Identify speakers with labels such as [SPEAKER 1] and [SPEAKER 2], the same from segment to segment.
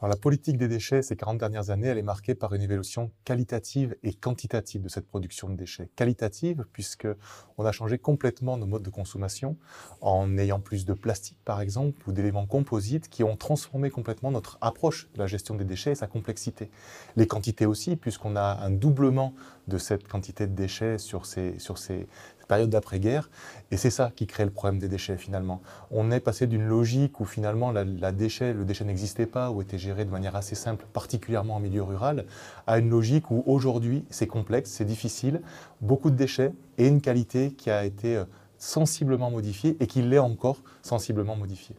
[SPEAKER 1] Alors, la politique des déchets, ces 40 dernières années, elle est marquée par une évolution qualitative et quantitative de cette production de déchets. Qualitative, puisqu'on a changé complètement nos modes de consommation en ayant plus de plastique, par exemple, ou d'éléments composites qui ont transformé complètement notre approche de la gestion des déchets et sa complexité. Les quantités aussi, puisqu'on a un doublement de cette quantité de déchets sur ces périodes d'après-guerre. Et c'est ça qui crée le problème des déchets, finalement. On est passé d'une logique où, finalement, le déchet n'existait pas ou était géré de manière assez simple, particulièrement en milieu rural, à une logique où, aujourd'hui, c'est complexe, c'est difficile, beaucoup de déchets et une qualité qui a été sensiblement modifiée et qui l'est encore sensiblement modifiée.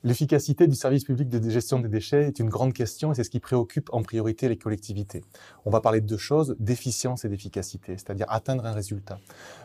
[SPEAKER 1] L'efficacité du service public de gestion des déchets est une grande question et c'est ce qui préoccupe en priorité les collectivités. On va parler de deux choses, d'efficience et d'efficacité, c'est-à-dire atteindre un résultat.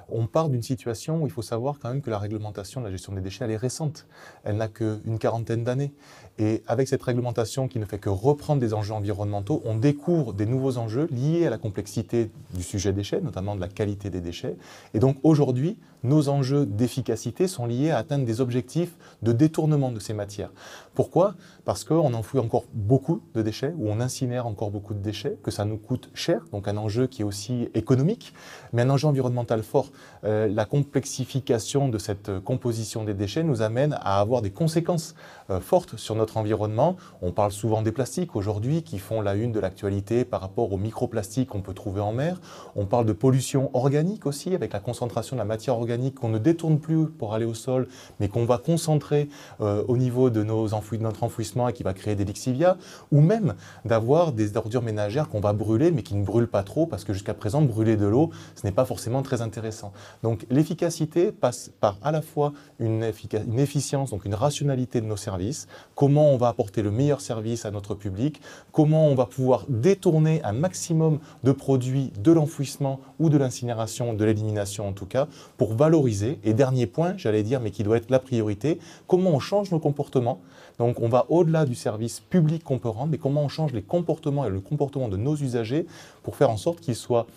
[SPEAKER 1] On part d'une situation où il faut savoir quand même que la réglementation de la gestion des déchets, elle est récente. Elle n'a qu'une quarantaine d'années. Et avec cette réglementation qui ne fait que reprendre des enjeux environnementaux, on découvre des nouveaux enjeux liés à la complexité du sujet déchets, notamment de la qualité des déchets. Et donc aujourd'hui, nos enjeux d'efficacité sont liés à atteindre des objectifs de détournement de ces matières. Pourquoi ? Parce qu'on enfouit encore beaucoup de déchets, ou on incinère encore beaucoup de déchets, que ça nous coûte cher, donc un enjeu qui est aussi économique, mais un enjeu environnemental fort. La complexification de cette composition des déchets nous amène à avoir des conséquences fortes sur notre environnement. On parle souvent des plastiques aujourd'hui qui font la une de l'actualité par rapport aux microplastiques qu'on peut trouver en mer. On parle de pollution organique aussi, avec la concentration de la matière organique qu'on ne détourne plus pour aller au sol, mais qu'on va concentrer au niveau de notre enfouissement et qui va créer des lixivias, ou même d'avoir des ordures ménagères qu'on va brûler, mais qui ne brûlent pas trop, parce que jusqu'à présent, brûler de l'eau, ce n'est pas forcément très intéressant. Donc l'efficacité passe par à la fois une efficience, donc une rationalité de nos services, comment on va apporter le meilleur service à notre public, comment on va pouvoir détourner un maximum de produits de l'enfouissement ou de l'incinération, de l'élimination en tout cas, pour valoriser. Et dernier point, j'allais dire, mais qui doit être la priorité, comment on change nos comportements. Donc on va au-delà du service public qu'on peut rendre, mais comment on change les comportements et le comportement de nos usagers pour faire en sorte qu'ils soient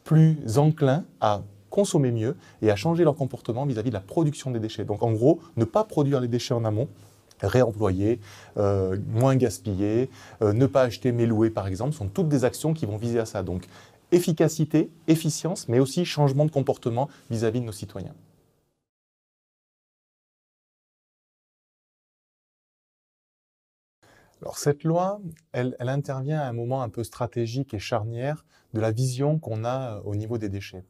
[SPEAKER 1] plus enclins à consommer mieux et à changer leur comportement vis-à-vis de la production des déchets. Donc en gros, ne pas produire les déchets en amont, réemployer, moins gaspiller, ne pas acheter mais louer par exemple, sont toutes des actions qui vont viser à ça. Donc efficacité, efficience, mais aussi changement de comportement vis-à-vis de nos citoyens. Alors cette loi, elle intervient à un moment un peu stratégique et charnière de la vision qu'on a au niveau des déchets.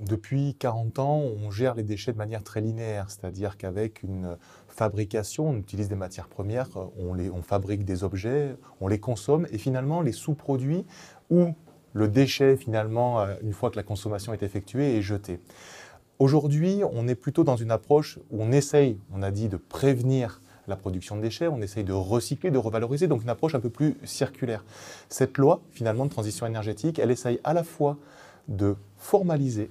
[SPEAKER 1] Depuis 40 ans, on gère les déchets de manière très linéaire, c'est-à-dire qu'avec une fabrication, on utilise des matières premières, on fabrique des objets, on les consomme et finalement les sous-produits ou le déchet finalement, une fois que la consommation est effectuée, est jeté. Aujourd'hui, on est plutôt dans une approche où on essaye, on a dit, de prévenir la production de déchets, on essaye de recycler, de revaloriser, donc une approche un peu plus circulaire. Cette loi, finalement, de transition énergétique, elle essaye à la fois de formaliser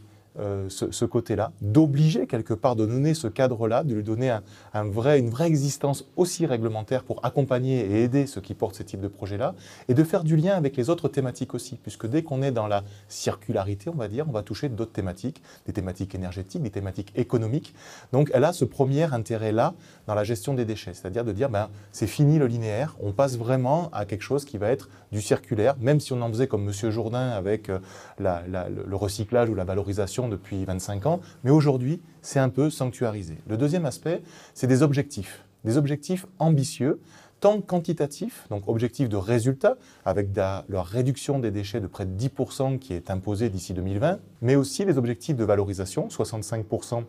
[SPEAKER 1] ce côté-là, d'obliger quelque part, de donner ce cadre-là, de lui donner une vraie existence aussi réglementaire pour accompagner et aider ceux qui portent ce type de projet-là, et de faire du lien avec les autres thématiques aussi, puisque dès qu'on est dans la circularité, on va dire, on va toucher d'autres thématiques, des thématiques énergétiques, des thématiques économiques. Donc elle a ce premier intérêt-là dans la gestion des déchets, c'est-à-dire de dire, c'est fini le linéaire, on passe vraiment à quelque chose qui va être du circulaire, même si on en faisait comme Monsieur Jourdain avec le recyclage ou la valorisation depuis 25 ans, mais aujourd'hui, c'est un peu sanctuarisé. Le deuxième aspect, c'est des objectifs ambitieux, tant quantitatifs, donc objectifs de résultat, avec la réduction des déchets de près de 10% qui est imposée d'ici 2020, mais aussi les objectifs de valorisation, 65%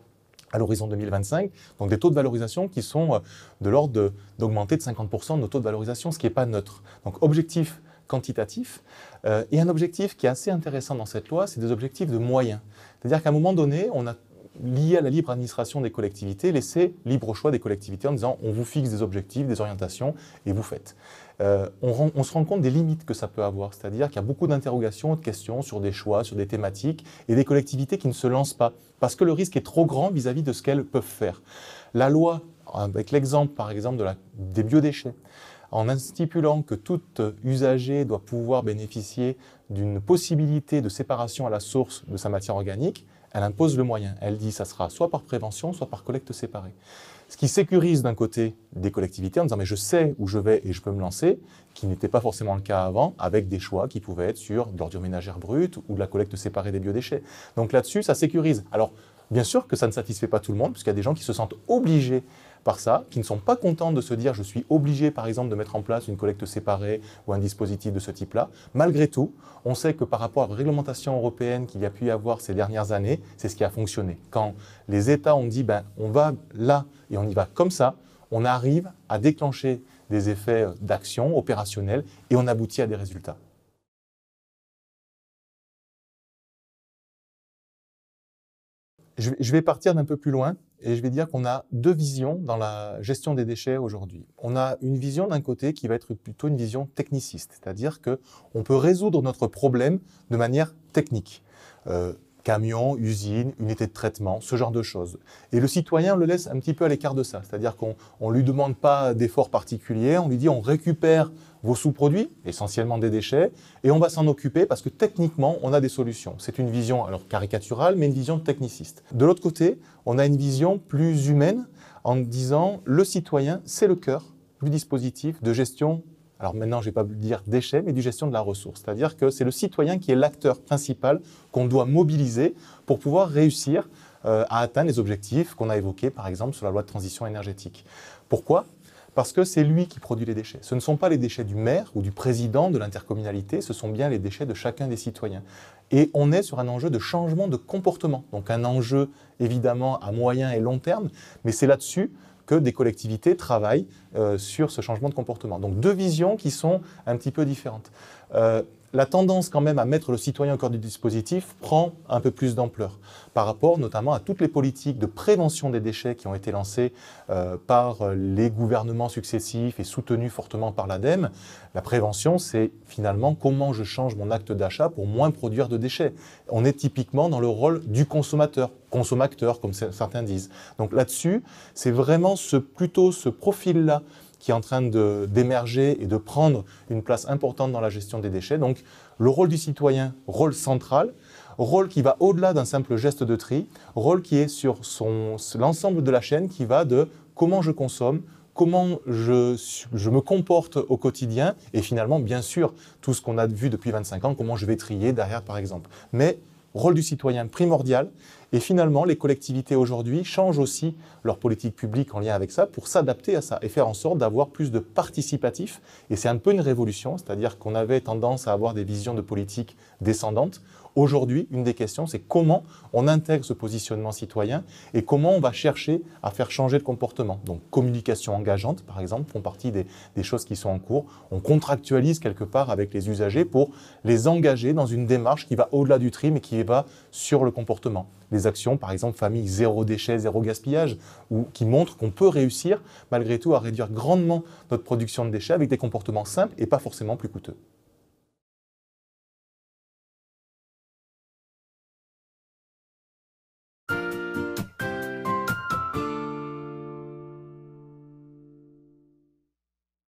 [SPEAKER 1] à l'horizon 2025, donc des taux de valorisation qui sont de l'ordre d'augmenter de 50% de nos taux de valorisation, ce qui n'est pas neutre. Donc objectif quantitatif. Et un objectif qui est assez intéressant dans cette loi, c'est des objectifs de moyens. C'est-à-dire qu'à un moment donné, on a, lié à la libre administration des collectivités, laissé libre choix des collectivités en disant on vous fixe des objectifs, des orientations et vous faites. On se rend compte des limites que ça peut avoir, c'est-à-dire qu'il y a beaucoup d'interrogations, de questions sur des choix, sur des thématiques et des collectivités qui ne se lancent pas parce que le risque est trop grand vis-à-vis de ce qu'elles peuvent faire. La loi, avec l'exemple par exemple des biodéchets, en stipulant que tout usager doit pouvoir bénéficier d'une possibilité de séparation à la source de sa matière organique, elle impose le moyen. Elle dit ça sera soit par prévention, soit par collecte séparée. Ce qui sécurise d'un côté des collectivités en disant mais je sais où je vais et je peux me lancer, qui n'était pas forcément le cas avant, avec des choix qui pouvaient être sur de l'ordure ménagère brute ou de la collecte séparée des biodéchets. Donc là-dessus, ça sécurise. Alors, bien sûr que ça ne satisfait pas tout le monde, puisqu'il y a des gens qui se sentent obligés par ça, qui ne sont pas contents de se dire je suis obligé par exemple de mettre en place une collecte séparée ou un dispositif de ce type-là. Malgré tout, on sait que par rapport à la réglementation européenne qu'il y a pu y avoir ces dernières années, c'est ce qui a fonctionné. Quand les États ont dit on va là et on y va comme ça, on arrive à déclencher des effets d'action opérationnels et on aboutit à des résultats. Je vais partir d'un peu plus loin et je vais dire qu'on a deux visions dans la gestion des déchets aujourd'hui. On a une vision d'un côté qui va être plutôt une vision techniciste, c'est-à-dire qu'on peut résoudre notre problème de manière technique. Camion, usine, unité de traitement, ce genre de choses. Et le citoyen le laisse un petit peu à l'écart de ça, c'est-à-dire qu'on ne lui demande pas d'efforts particuliers, on lui dit on récupère vos sous-produits, essentiellement des déchets, et on va s'en occuper parce que techniquement, on a des solutions. C'est une vision alors caricaturale, mais une vision techniciste. De l'autre côté, on a une vision plus humaine en disant le citoyen, c'est le cœur du dispositif de gestion. Alors maintenant, je ne vais pas dire déchets, mais de gestion de la ressource. C'est-à-dire que c'est le citoyen qui est l'acteur principal qu'on doit mobiliser pour pouvoir réussir à atteindre les objectifs qu'on a évoqués, par exemple, sur la loi de transition énergétique. Pourquoi ? Parce que c'est lui qui produit les déchets. Ce ne sont pas les déchets du maire ou du président de l'intercommunalité, ce sont bien les déchets de chacun des citoyens. Et on est sur un enjeu de changement de comportement. Donc un enjeu évidemment à moyen et long terme, mais c'est là-dessus que des collectivités travaillent sur ce changement de comportement. Donc deux visions qui sont un petit peu différentes. La tendance quand même à mettre le citoyen au cœur du dispositif prend un peu plus d'ampleur par rapport notamment à toutes les politiques de prévention des déchets qui ont été lancées par les gouvernements successifs et soutenues fortement par l'ADEME. La prévention, c'est finalement comment je change mon acte d'achat pour moins produire de déchets. On est typiquement dans le rôle du consommateur comme certains disent. Donc là-dessus, c'est vraiment plutôt ce profil-là qui est en train d'émerger et de prendre une place importante dans la gestion des déchets. Donc le rôle du citoyen, rôle central, rôle qui va au-delà d'un simple geste de tri, rôle qui est sur l'ensemble de la chaîne qui va de comment je consomme, comment je me comporte au quotidien et finalement, bien sûr, tout ce qu'on a vu depuis 25 ans, comment je vais trier derrière par exemple. Mais rôle du citoyen primordial. Et finalement, les collectivités aujourd'hui changent aussi leur politique publique en lien avec ça pour s'adapter à ça et faire en sorte d'avoir plus de participatif. Et c'est un peu une révolution, c'est-à-dire qu'on avait tendance à avoir des visions de politique descendantes. Aujourd'hui, une des questions, c'est comment on intègre ce positionnement citoyen et comment on va chercher à faire changer le comportement. Donc, communication engageante, par exemple, font partie des choses qui sont en cours. On contractualise quelque part avec les usagers pour les engager dans une démarche qui va au-delà du tri, mais qui va sur le comportement. Les actions, par exemple, famille zéro déchet, zéro gaspillage, ou qui montrent qu'on peut réussir malgré tout à réduire grandement notre production de déchets avec des comportements simples et pas forcément plus coûteux.